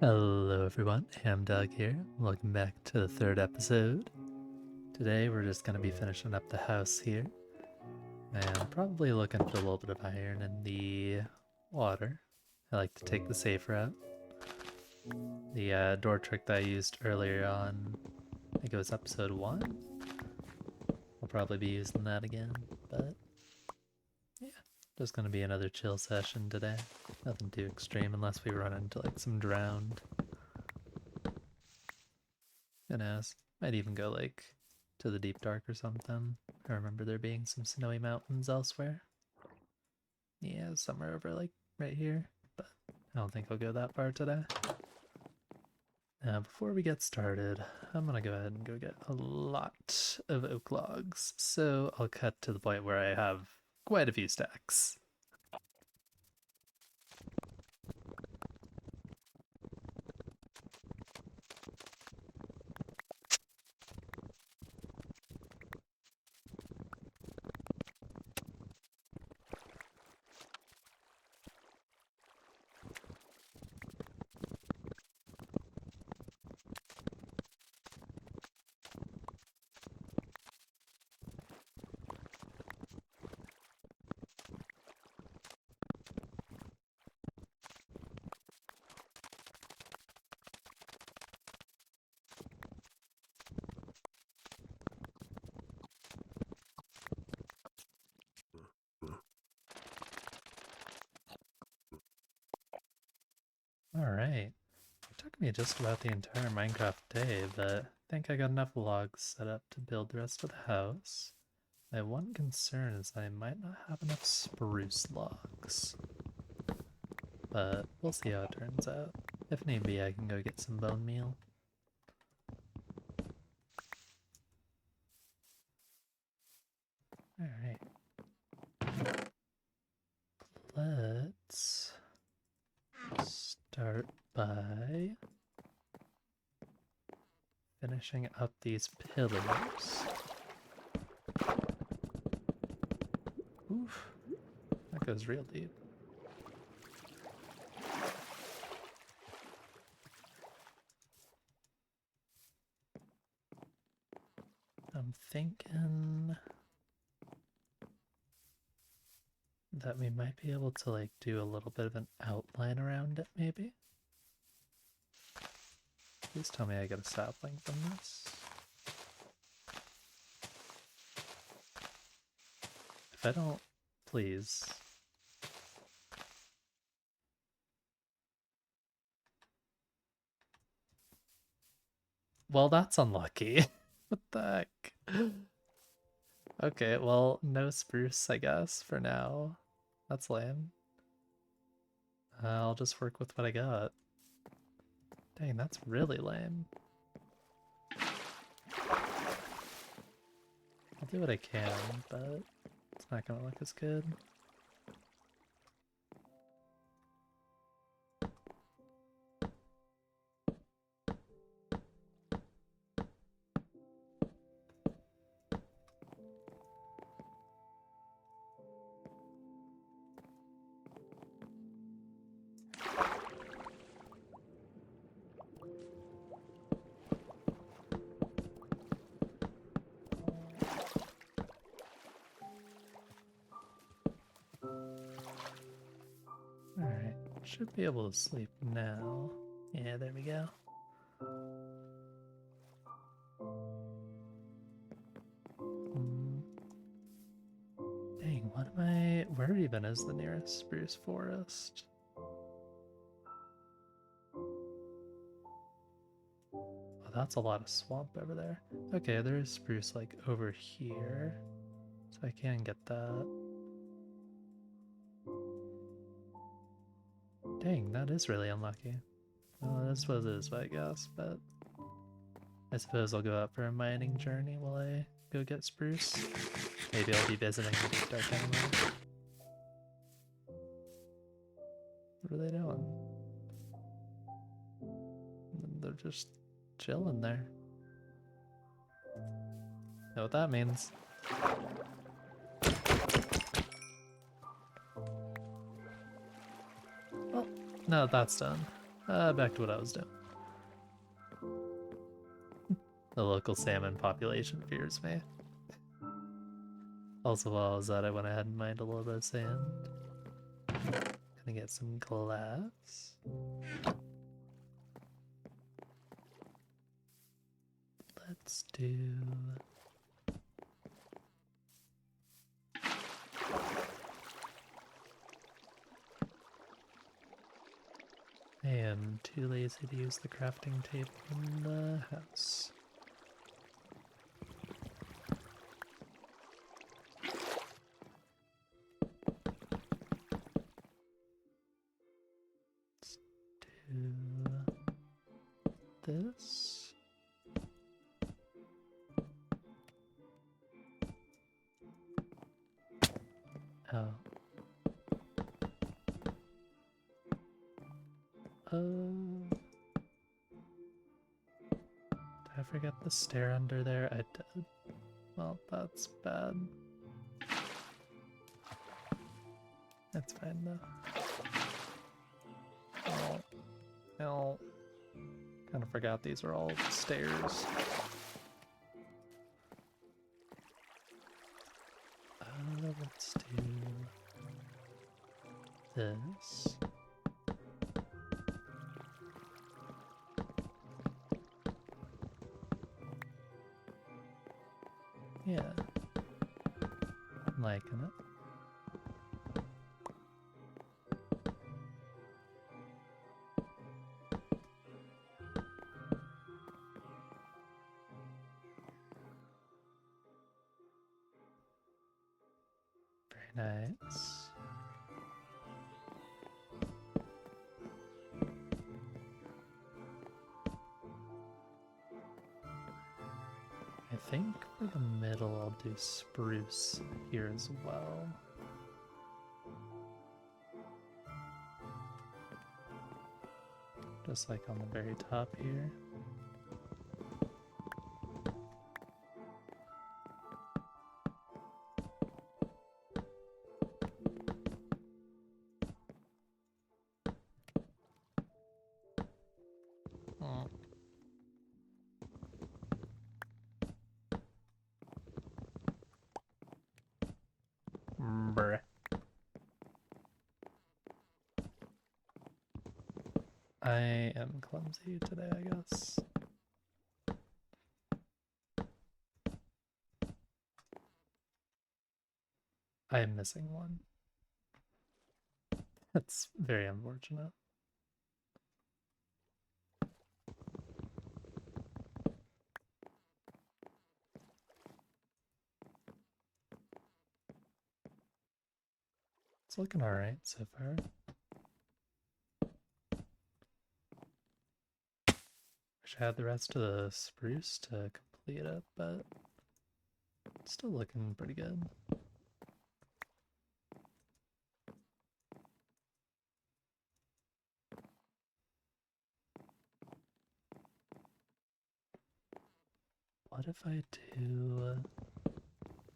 Hello everyone, Hamdog here. Welcome back to the third episode. Today we're just going to be finishing up the house here. And probably looking for a little bit of iron in the water. I like to take the safe route. The door trick that I used earlier on, I think it was episode 1. I'll probably be using that again, but yeah. Just going to be another chill session today. Nothing too extreme unless we run into like some drowned. Who knows? Might even go like to the deep dark or something. I remember there being some snowy mountains elsewhere. Yeah, somewhere over like right here, but I don't think I'll go that far today. Now, before we get started, I'm gonna go ahead and go get a lot of oak logs. So I'll cut to the point where I have quite a few stacks. Alright. It took me just about the entire Minecraft day, but I think I got enough logs set up to build the rest of the house. My one concern is I might not have enough spruce logs. But we'll see how it turns out. If need be, I can go get some bone meal. Alright. Let's start by finishing up these pillars. Oof. That goes real deep. I'm thinking that we might be able to like do a little bit of an outline around it, maybe? Please tell me I get a sapling from this. If I don't, please. Well, that's unlucky. What the heck? Okay, well, no spruce, I guess, for now. That's lame. I'll just work with what I got. Dang, that's really lame. I'll do what I can, but it's not gonna look as good. Alright, should be able to sleep now. Yeah, there we go. Dang, what am I... Where even is the nearest spruce forest? Oh, that's a lot of swamp over there. Okay, there is spruce like over here. So I can get that. Dang, that is really unlucky. Well, that's what it is, I guess, but I suppose I'll go out for a mining journey while I go get spruce. Maybe I'll be visiting the Deep Dark anyway. What are they doing? They're just chilling there. Know what that means. Well, now that that's done, Back to what I was doing. The local salmon population fears me. Also, while I was at it, I went ahead and mined a little bit of sand. Gonna get some glass. Let's do... I am too lazy to use the crafting table in the house. Let's do this. Oh. Did I forget the stair under there? I did. Well, that's bad. That's fine though. Oh. No. Kind of forgot these are all stairs. Let's do this. Yeah. I'm liking it. Very nice. I think for the middle I'll do spruce here as well. Just like on the very top here. Bruh. I am clumsy today, I guess. I am missing one. That's very unfortunate. It's looking alright so far. Wish I had the rest of the spruce to complete it, but it's still looking pretty good. What if I do...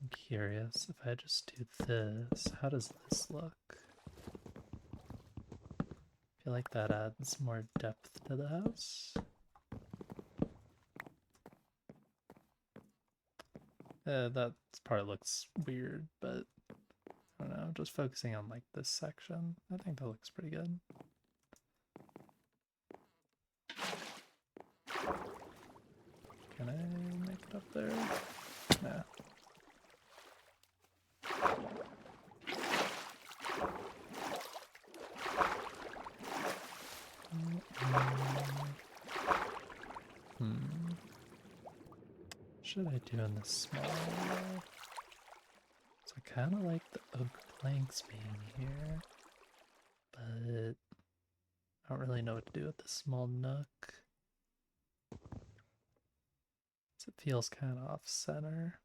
I'm curious, if I just do this, how does this look? I feel like that adds more depth to the house. That part looks weird, but I don't know, just focusing on like this section, I think that looks pretty good. Can I make it up there? Nah. What should I do in this small wall? So I kind of like the oak planks being here, but I don't really know what to do with the small nook. So it feels kind of off center.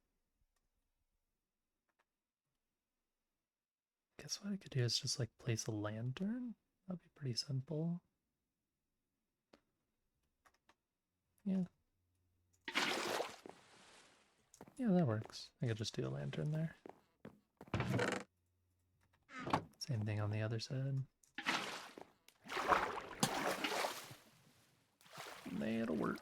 Guess what I could do is just like place a lantern. That'd be pretty simple. Yeah. Yeah, that works. I could just do a lantern there. Same thing on the other side. That'll work.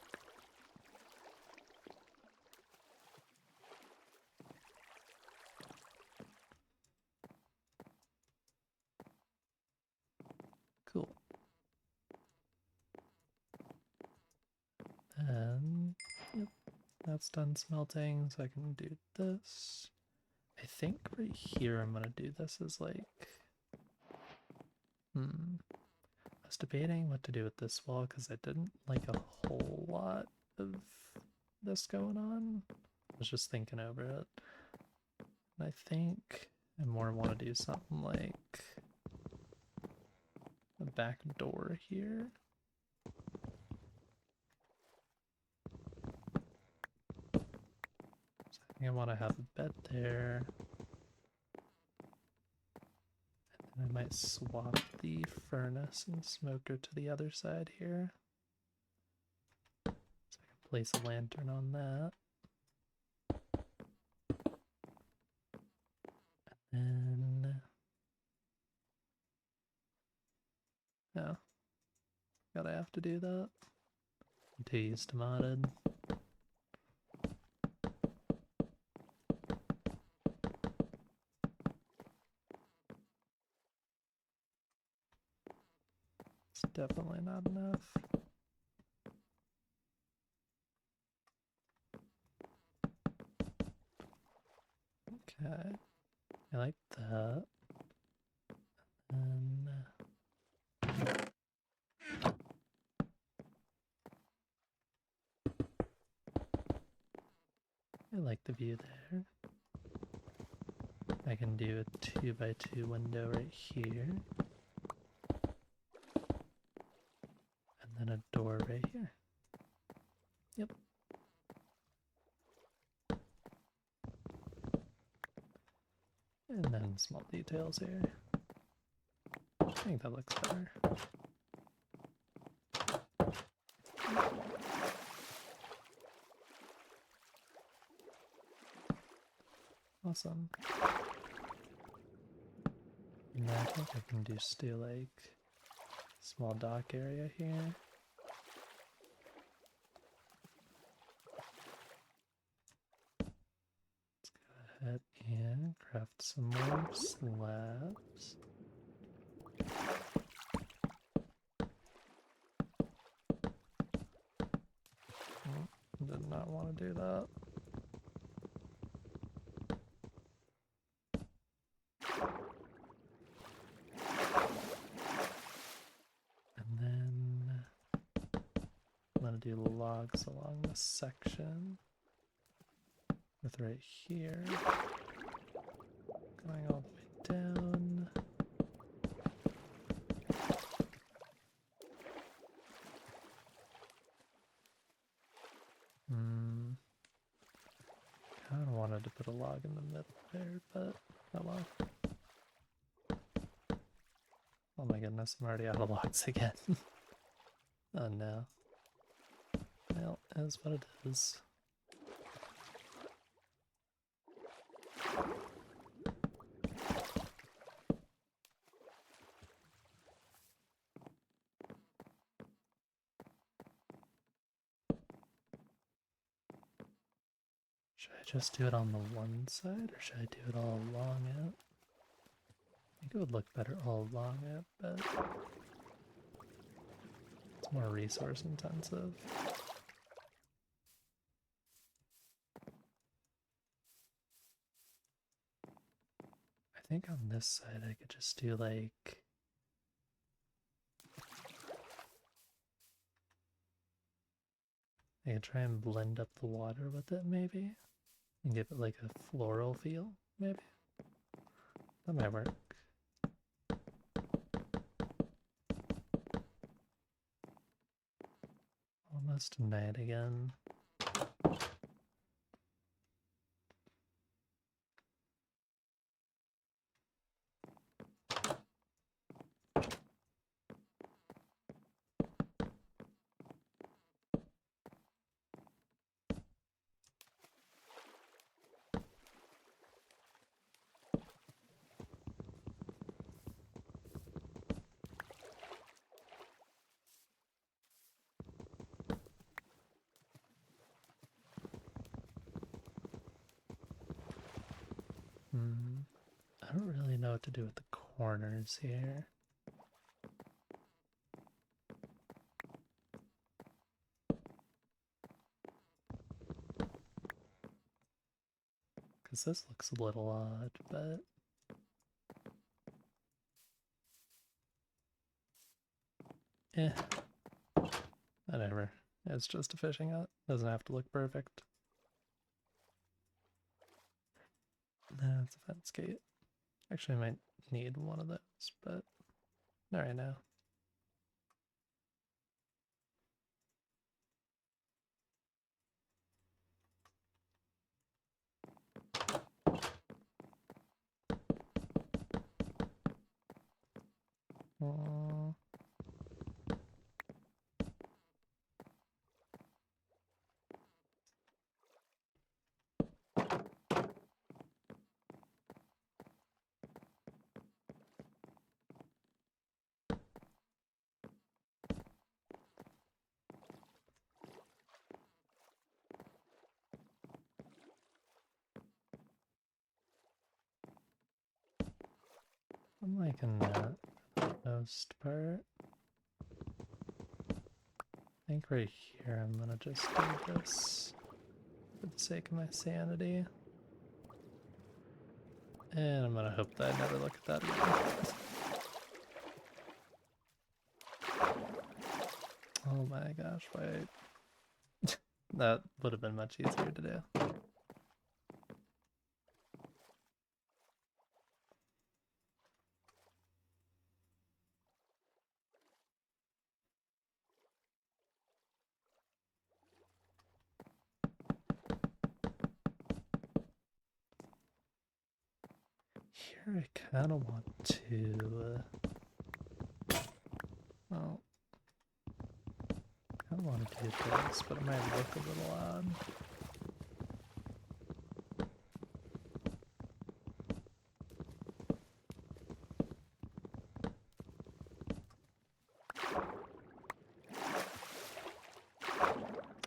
Cool. And yep, that's done smelting, so I can do this. I think right here I'm gonna do this as like, I was debating what to do with this wall because I didn't like a whole lot of this going on. I was just thinking over it. And I think I more want to do something like a back door here. So I think I want to have a bed there. And I might swap the furnace and smoker to the other side here. So I can place a lantern on that. And then... no. Gotta have to do that. I'm too used to modded. It's definitely not enough. Okay. I like that. And I like the view there. I can do a 2x2 window right here. And then a door right here. Yep. And then small details here. I think that looks better. Awesome. And I think I can just do like small dock area here. Let's go ahead and craft some more slabs. Did not want to do that. And then I'm going to do logs along this section with right here going all the way down. I kind of wanted to put a log in the middle there, but oh well. Oh my goodness, I'm already out of logs again. Oh no. Well, it is what it is. Should I just do it on the one side, or should I do it all along it? I think it would look better all along it, but it's more resource intensive. I think on this side I could just do like... I could try and blend up the water with it maybe, and give it like a floral feel, maybe. That might work. Almost night again. don't really know what to do with the corners here. Because this looks a little odd, but... whatever. It's just a fishing hut. Doesn't have to look perfect. No, it's a fence gate. Actually, I might need one of those, but not right now. Aww. I'm liking that for the most part. I think right here I'm gonna just do this for the sake of my sanity. And I'm gonna hope that I never look at that again. Oh my gosh, wait. That would have been much easier to do. Here I kind of want to... well, I don't want to do this, but it might look a little odd.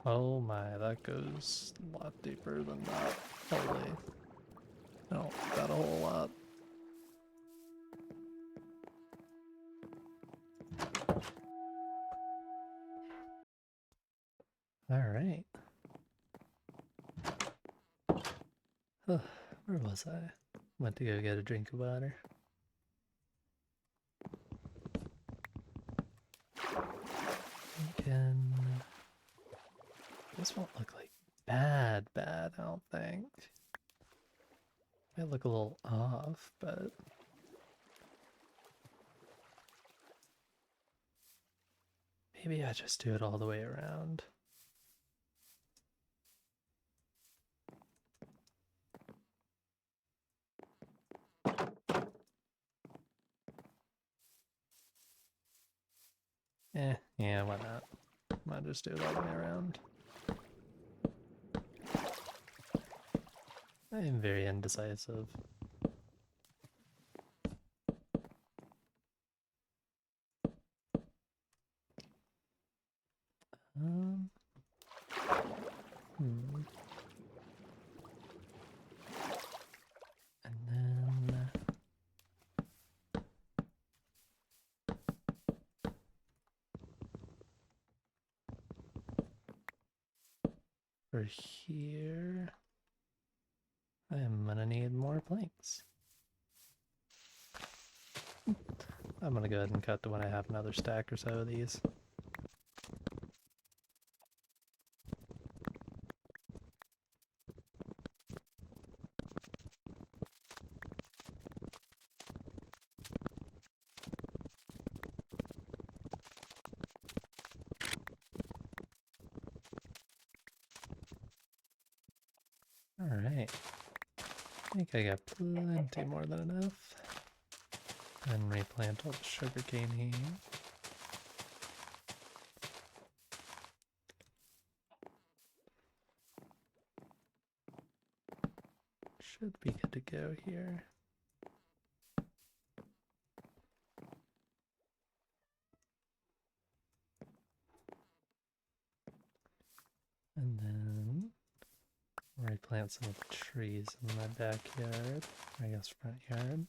Oh my, that goes a lot deeper than that. Holy. No, got a whole lot. Alright. Where was I? Went to go get a drink of water. Thinking... this won't look like bad, I don't think. Might look a little off, but... maybe I just do it all the way around. Yeah, why not? Might just do it all the way around. I am very indecisive. Um, And then... for here... I am gonna need more planks. I'm gonna go ahead and cut to when I have another stack or so of these. Alright. I think I got plenty more than enough. And replant all the sugarcane here. Should be good to go here. And then replant some of the trees in my backyard, I guess front yard.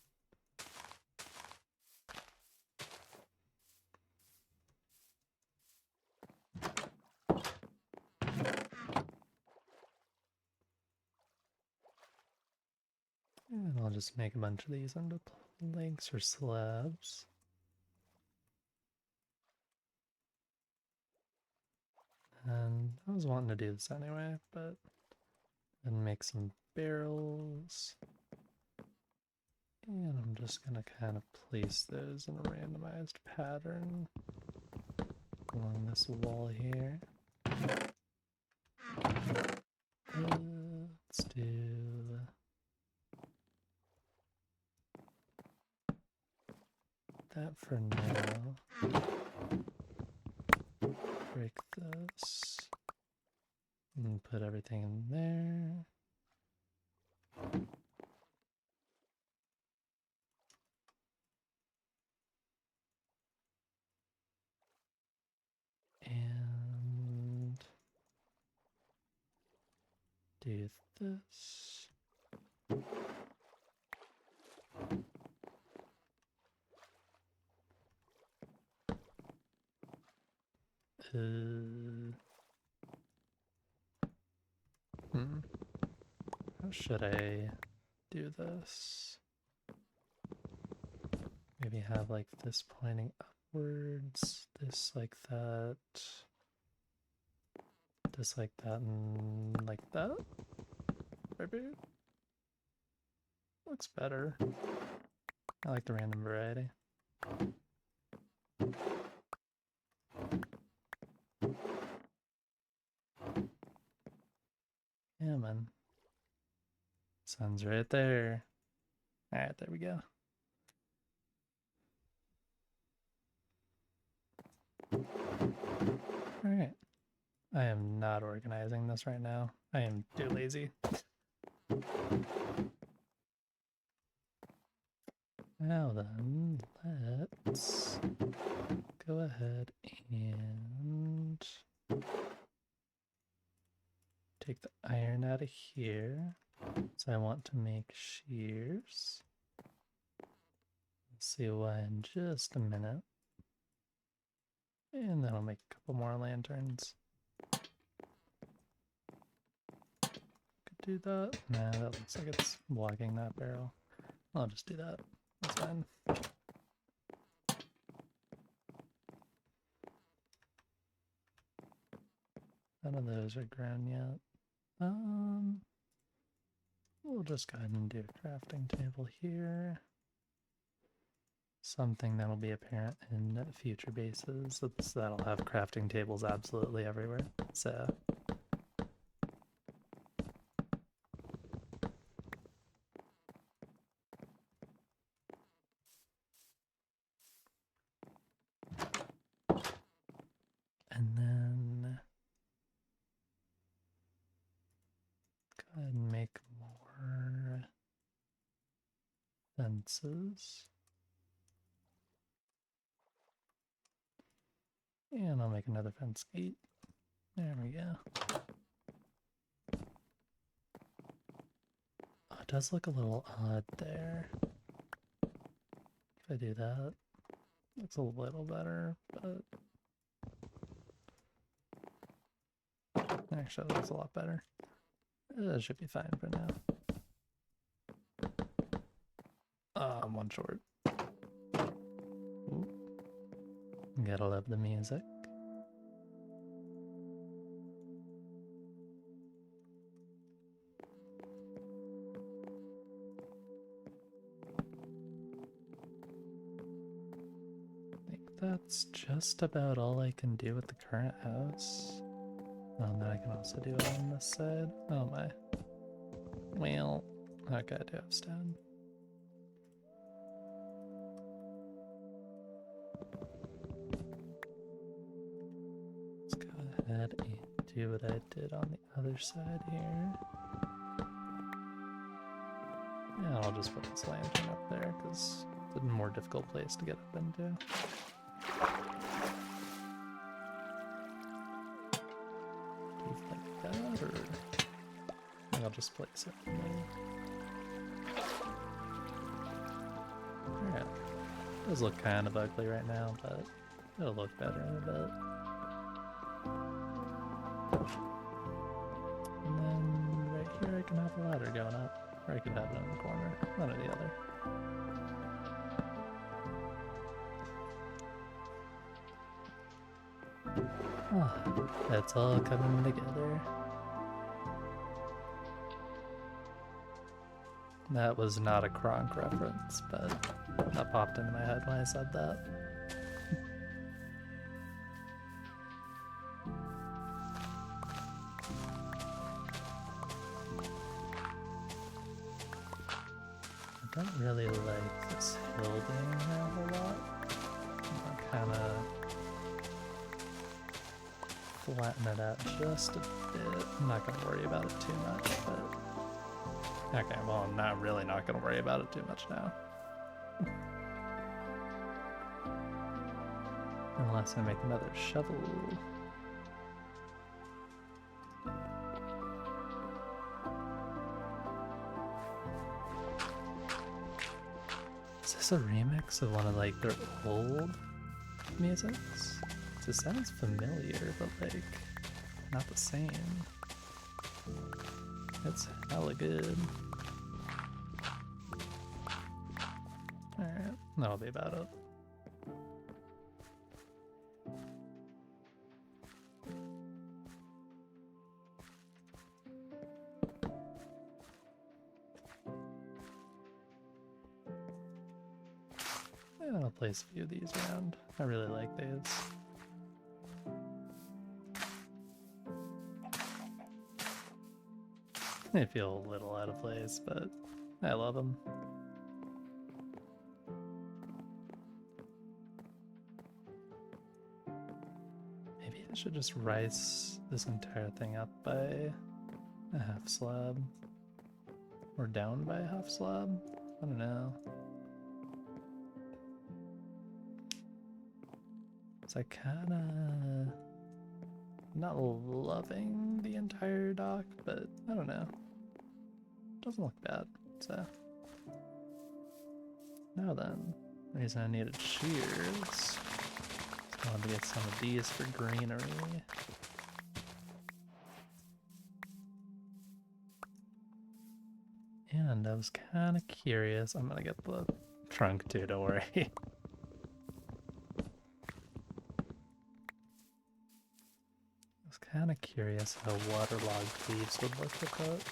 And I'll just make a bunch of these into planks or slabs. And I was wanting to do this anyway, but then make some barrels. And I'm just gonna kind of place those in a randomized pattern along this wall here. Let's do that for now. Break this and put everything in there. And do this. How should I do this? Maybe have like this pointing upwards, this like that, this like that, and like that. Maybe looks better. I like the random variety. Yeah, man. Sun's right there. Alright, there we go. Alright. I am not organizing this right now. I am too lazy. Now then, let's go ahead and take the iron out of here. So I want to make shears. We'll see why in just a minute. And then I'll make a couple more lanterns. Could do that. Nah, that looks like it's blocking that barrel. I'll just do that. That's fine. None of those are ground yet. We'll just go ahead and do a crafting table here. Something that'll be apparent in future bases. So that'll have crafting tables absolutely everywhere. So and then go ahead and make more fences. And I'll make another fence gate. There we go. Oh, it does look a little odd there. If I do that, looks a little better, but actually it looks a lot better. It should be fine for now. I'm one short. Ooh. Gotta love the music. I think that's just about all I can do with the current house. And then I can also do it on this side. Oh my. Well, okay, I do have stone. Let's go ahead and do what I did on the other side here. Yeah, I'll just put this lantern up there because it's a more difficult place to get up into. Do you like that, or I'll just place it in there. Alright. It does look kind of ugly right now, but it'll look better in a bit. And then right here I can have a ladder going up. Or I could have it in the corner. One or the other. Oh, it's all coming together. That was not a Kronk reference, but that popped into my head when I said that. I don't really like this hill being there a whole lot. I'll kind of flatten it out just a bit. I'm not going to worry about it too much, but... Okay, well, I'm not really not going to worry about it too much now. Unless I make another shovel. Is this a remix of one of like their old musics? It sounds familiar, but like not the same. It's hella good. Alright, that'll be about it. Yeah, I'll place a few of these around. I really like these. They feel a little out of place, but I love them. Maybe I should just rice this entire thing up by a half slab. Or down by a half slab? I don't know. So I kinda... not loving the entire dock, but I don't know. Doesn't look bad, so. Now then, the reason I needed shears, I wanted to get some of these for greenery. And I was kind of curious, I'm gonna get the trunk too, don't worry. I was kind of curious how waterlogged leaves would look with it.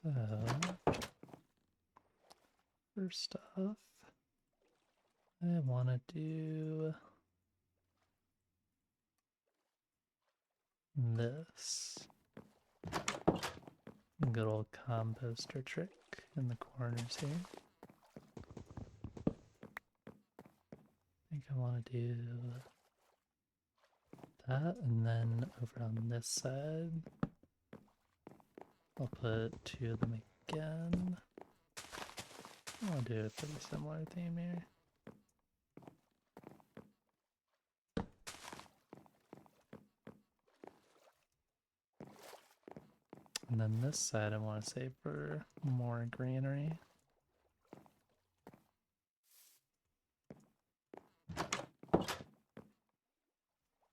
So, first off, I want to do this. Good old composter trick in the corners here. I think I want to do that, and then over on this side, I'll put two of them again. I'll do a pretty similar theme here. And then this side I want to save for more greenery.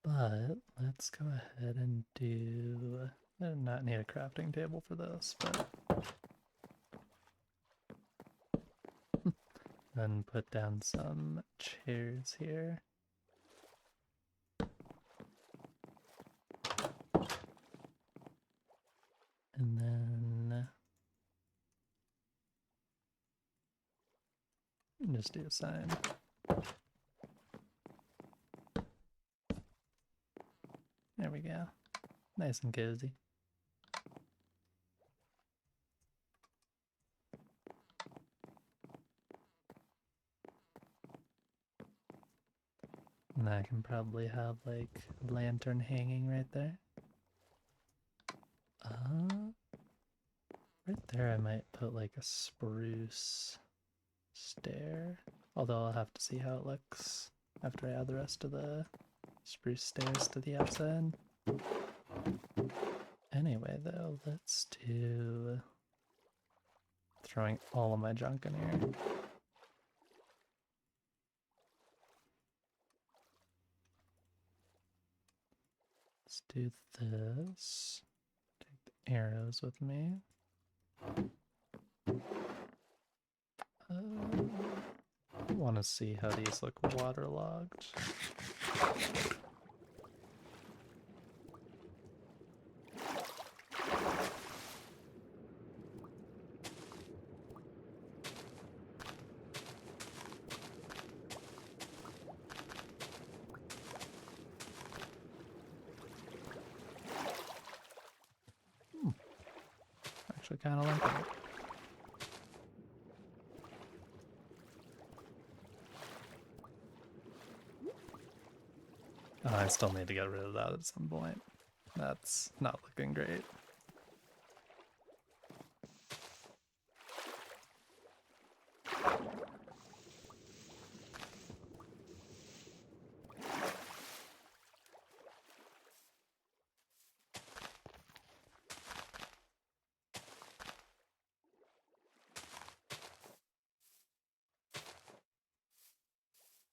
But let's go ahead and do... I do not need a crafting table for this, but... then put down some chairs here. And then... just do a sign. There we go. Nice and cozy. And I can probably have like a lantern hanging right there. Right there I might put like a spruce stair. Although I'll have to see how it looks after I add the rest of the spruce stairs to the outside. Anyway though, let's do throwing all of my junk in here. Let's do this. Take the arrows with me. I want to see how these look waterlogged. Actually kind of like it. Oh, I still need to get rid of that at some point. That's not looking great.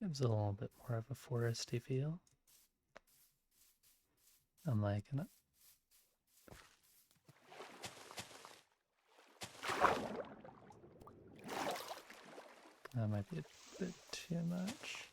Gives it a little bit more of a foresty feel. I'm liking it. That might be a bit too much.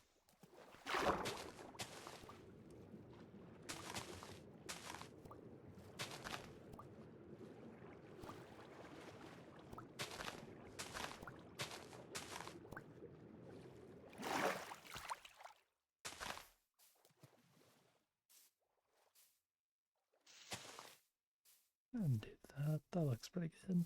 Undo that. That looks pretty good.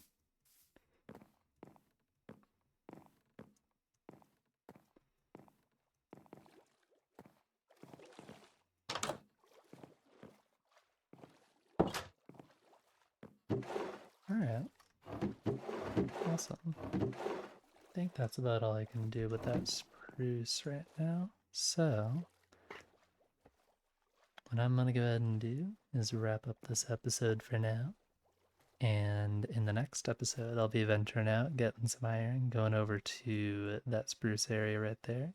Alright. Awesome. I think that's about all I can do with that spruce right now. So, what I'm gonna go ahead and do is wrap up this episode for now. And in the next episode, I'll be venturing out, getting some iron, going over to that spruce area right there.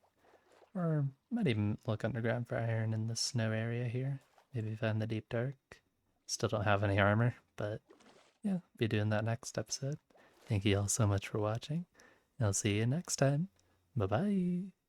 Or might even look underground for iron in the snow area here. Maybe find the deep dark. Still don't have any armor, but yeah, be doing that next episode. Thank you all so much for watching. I'll see you next time. Bye bye.